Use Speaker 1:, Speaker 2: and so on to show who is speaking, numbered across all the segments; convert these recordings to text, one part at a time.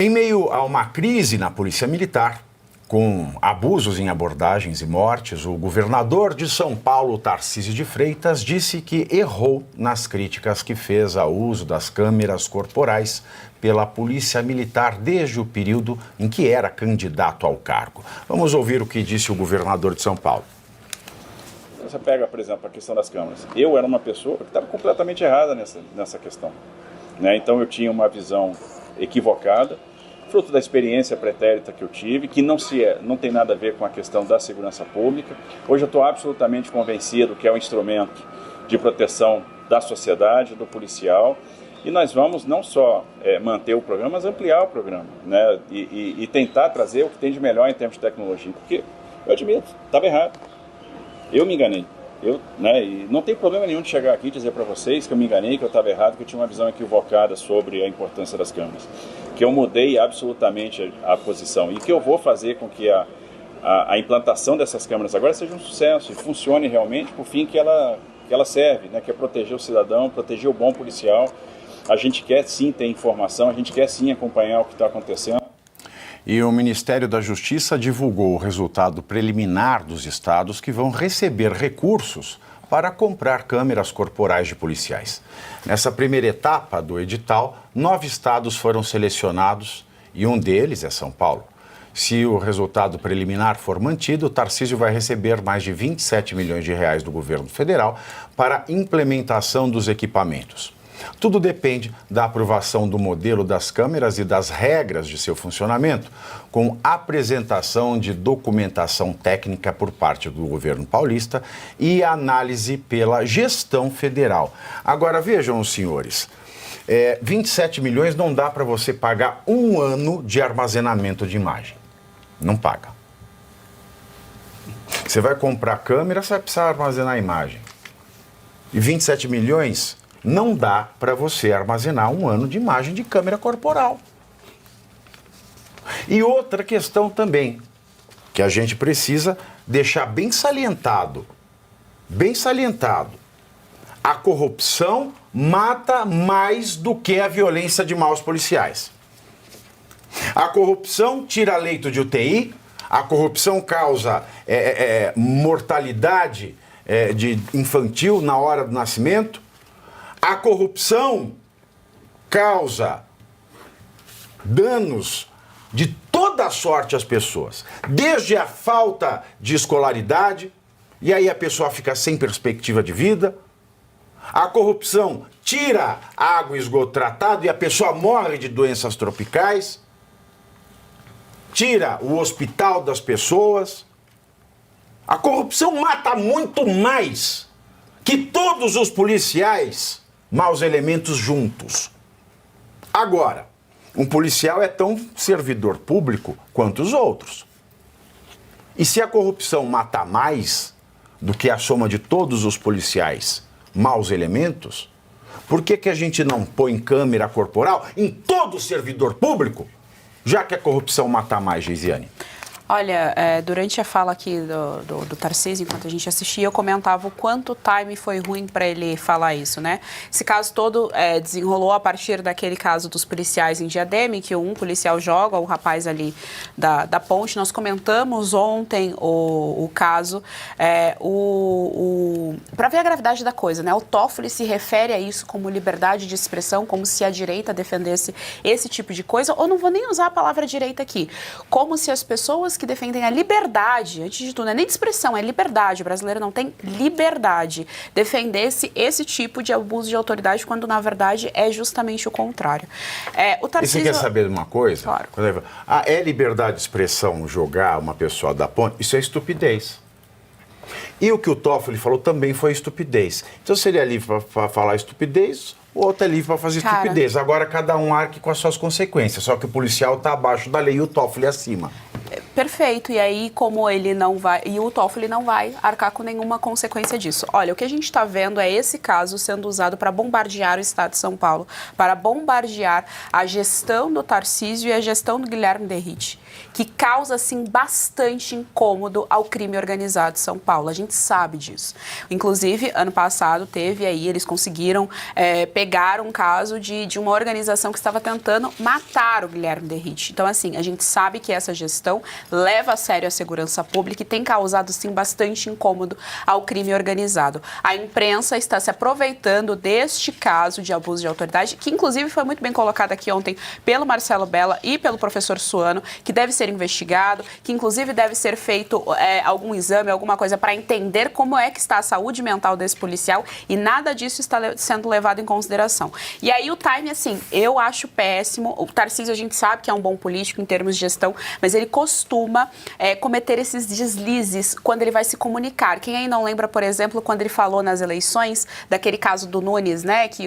Speaker 1: Em meio a uma crise na Polícia Militar, com abusos em abordagens e mortes, o governador de São Paulo, Tarcísio de Freitas, disse que errou nas críticas que fez ao uso das câmeras corporais pela Polícia Militar desde o período em que era candidato ao cargo. Vamos ouvir o que disse o governador de São Paulo.
Speaker 2: Você pega, por exemplo, a questão das câmeras. Eu era uma pessoa que estava completamente errada nessa questão, né? Então eu tinha uma visão equivocada, fruto da experiência pretérita que eu tive, que não tem nada a ver com a questão da segurança pública. Hoje eu estou absolutamente convencido que é um instrumento de proteção da sociedade, do policial, e nós vamos não só manter o programa, mas ampliar o programa, né? E tentar trazer o que tem de melhor em termos de tecnologia, porque eu admito, estava errado, eu me enganei. E não tem problema nenhum de chegar aqui e dizer para vocês que eu me enganei, que eu estava errado, que eu tinha uma visão equivocada sobre a importância das câmeras, que eu mudei absolutamente a posição e que eu vou fazer com que a implantação dessas câmeras agora seja um sucesso e funcione realmente para o fim que ela serve, né, que é proteger o cidadão, proteger o bom policial. A gente quer sim ter informação, a gente quer sim acompanhar o que está acontecendo.
Speaker 1: E o Ministério da Justiça divulgou o resultado preliminar dos estados que vão receber recursos para comprar câmeras corporais de policiais. Nessa primeira etapa do edital, 9 estados foram selecionados e um deles é São Paulo. Se o resultado preliminar for mantido, Tarcísio vai receber mais de 27 milhões de reais do governo federal para a implementação dos equipamentos. Tudo depende da aprovação do modelo das câmeras e das regras de seu funcionamento, com apresentação de documentação técnica por parte do governo paulista e análise pela gestão federal. Agora, vejam os senhores, 27 milhões não dá para você pagar um ano de armazenamento de imagem. Não paga. Você vai comprar câmera, você vai precisar armazenar a imagem. E 27 milhões... não dá para você armazenar um ano de imagem de câmera corporal. E outra questão também, que a gente precisa deixar bem salientado, a corrupção mata mais do que a violência de maus policiais. A corrupção tira leito de UTI, a corrupção causa mortalidade de infantil na hora do nascimento. A corrupção causa danos de toda sorte às pessoas, desde a falta de escolaridade, e aí a pessoa fica sem perspectiva de vida. A corrupção tira água e esgoto tratado e a pessoa morre de doenças tropicais, tira o hospital das pessoas. A corrupção mata muito mais que todos os policiais maus elementos juntos. Agora, um policial é tão servidor público quanto os outros. E se a corrupção mata mais do que a soma de todos os policiais maus elementos, por que a gente não põe câmera corporal em todo servidor público, já que a corrupção mata mais, Geisiane?
Speaker 3: Olha, durante a fala aqui do Tarcísio, enquanto a gente assistia, eu comentava o quanto o time foi ruim para ele falar isso, né? Esse caso todo desenrolou a partir daquele caso dos policiais em Diadema, que um policial joga o rapaz ali da ponte. Nós comentamos ontem o caso, para ver a gravidade da coisa, né? O Toffoli se refere a isso como liberdade de expressão, como se a direita defendesse esse tipo de coisa, ou não vou nem usar a palavra direita aqui, como se as pessoas que defendem a liberdade, antes de tudo, não é nem de expressão, é liberdade, o brasileiro não tem liberdade, defendesse esse tipo de abuso de autoridade, quando na verdade é justamente o contrário. O Tarcísio...
Speaker 1: E você quer saber de uma coisa?
Speaker 3: Claro.
Speaker 1: É liberdade de expressão jogar uma pessoa da ponte? Isso é estupidez. E o que o Toffoli falou também foi estupidez. Então seria livre para falar estupidez, o outro é livre para fazer estupidez. Agora cada um arque com as suas consequências, só que o policial está abaixo da lei e o Toffoli acima.
Speaker 3: Perfeito. E aí, como ele não vai... E o Toffoli não vai arcar com nenhuma consequência disso. Olha, o que a gente está vendo é esse caso sendo usado para bombardear o Estado de São Paulo, para bombardear a gestão do Tarcísio e a gestão do Guilherme Derrite, que causa, assim, bastante incômodo ao crime organizado de São Paulo. A gente sabe disso. Inclusive, ano passado teve aí, eles conseguiram pegar um caso de uma organização que estava tentando matar o Guilherme Derrite. Então, assim, a gente sabe que essa gestão leva a sério a segurança pública e tem causado, sim, bastante incômodo ao crime organizado. A imprensa está se aproveitando deste caso de abuso de autoridade, que inclusive foi muito bem colocado aqui ontem pelo Marcelo Bella e pelo professor Suano, que deve ser investigado, que inclusive deve ser feito algum exame, alguma coisa para entender como é que está a saúde mental desse policial, e nada disso está sendo levado em consideração. E aí o time, assim, eu acho péssimo. O Tarcísio, a gente sabe que é um bom político em termos de gestão, mas ele costuma cometer esses deslizes quando ele vai se comunicar. Quem aí não lembra, por exemplo, quando ele falou nas eleições, daquele caso do Nunes, né, que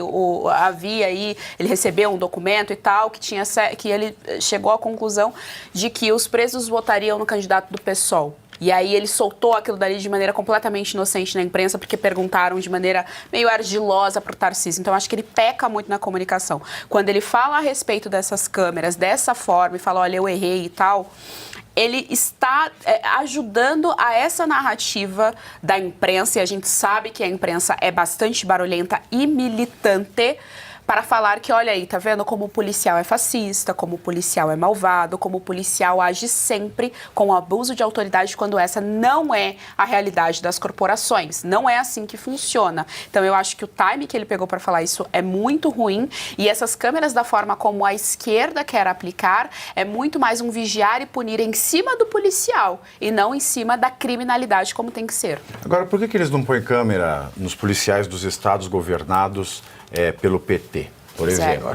Speaker 3: havia aí, ele recebeu um documento e tal, que ele chegou à conclusão de que os presos votariam no candidato do PSOL. E aí ele soltou aquilo dali de maneira completamente inocente na imprensa, porque perguntaram de maneira meio ardilosa para o Tarcísio. Então, acho que ele peca muito na comunicação. Quando ele fala a respeito dessas câmeras, dessa forma, e fala, olha, eu errei e tal, ele está ajudando a essa narrativa da imprensa, e a gente sabe que a imprensa é bastante barulhenta e militante, para falar que, olha aí, tá vendo como o policial é fascista, como o policial é malvado, como o policial age sempre com abuso de autoridade, quando essa não é a realidade das corporações. Não é assim que funciona. Então, eu acho que o time que ele pegou para falar isso é muito ruim, e essas câmeras, da forma como a esquerda quer aplicar, é muito mais um vigiar e punir em cima do policial e não em cima da criminalidade, como tem que ser.
Speaker 1: Agora, por que eles não põem câmera nos policiais dos estados governados pelo PT? Por exemplo,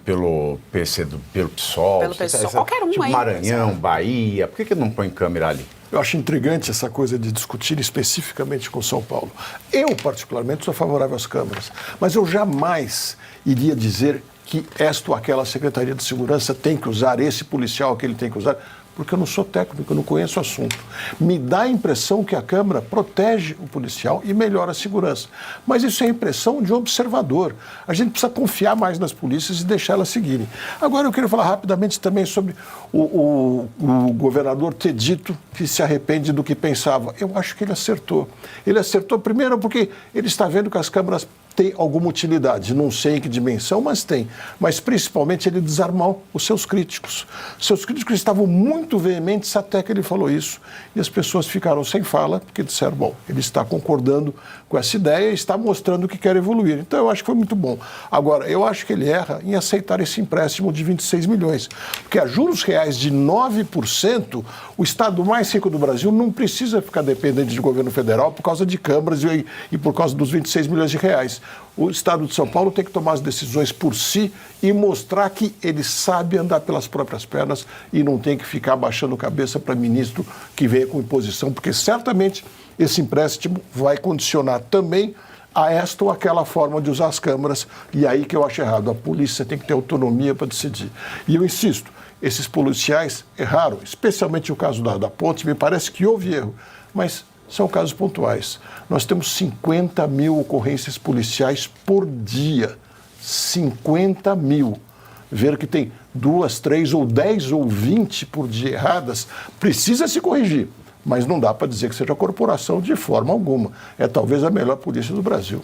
Speaker 1: pelo PSOL,
Speaker 3: pelo PSOL, qualquer um
Speaker 1: tipo
Speaker 3: aí.
Speaker 1: Maranhão, Bahia, por que não põe câmera ali?
Speaker 4: Eu acho intrigante essa coisa de discutir especificamente com São Paulo. Eu, particularmente, sou favorável às câmeras, mas eu jamais iria dizer que esta ou aquela Secretaria de Segurança tem que usar, esse policial que ele tem que usar, porque eu não sou técnico, eu não conheço o assunto. Me dá a impressão que a Câmara protege o policial e melhora a segurança. Mas isso é impressão de observador. A gente precisa confiar mais nas polícias e deixar elas seguirem. Agora, eu queria falar rapidamente também sobre o governador ter dito que se arrepende do que pensava. Eu acho que ele acertou. Ele acertou primeiro porque ele está vendo que as câmaras têm alguma utilidade. Não sei em que dimensão, mas tem. Mas, principalmente, ele desarmou os seus críticos. Seus críticos estavam muito veementes até que ele falou isso. E as pessoas ficaram sem fala, porque disseram, bom, ele está concordando com essa ideia e está mostrando que quer evoluir. Então, eu acho que foi muito bom. Agora, eu acho que ele erra em aceitar esse empréstimo de 26 milhões. Porque a juros reais de 9%, o estado mais rico do Brasil não precisa ficar dependente de governo federal por causa de câmaras e por causa dos 26 milhões de reais. O estado de São Paulo tem que tomar as decisões por si e mostrar que ele sabe andar pelas próprias pernas e não tem que ficar baixando cabeça para ministro que venha com imposição, porque certamente esse empréstimo vai condicionar também a esta ou aquela forma de usar as câmaras, e aí que eu acho errado. A polícia tem que ter autonomia para decidir. E eu insisto, esses policiais erraram, especialmente o caso da Ponte, me parece que houve erro, mas são casos pontuais. Nós temos 50 mil ocorrências policiais por dia. 50 mil. Ver que tem 2, 3 ou 10 ou 20 por dia erradas, precisa se corrigir. Mas não dá para dizer que seja corporação de forma alguma. É talvez a melhor polícia do Brasil.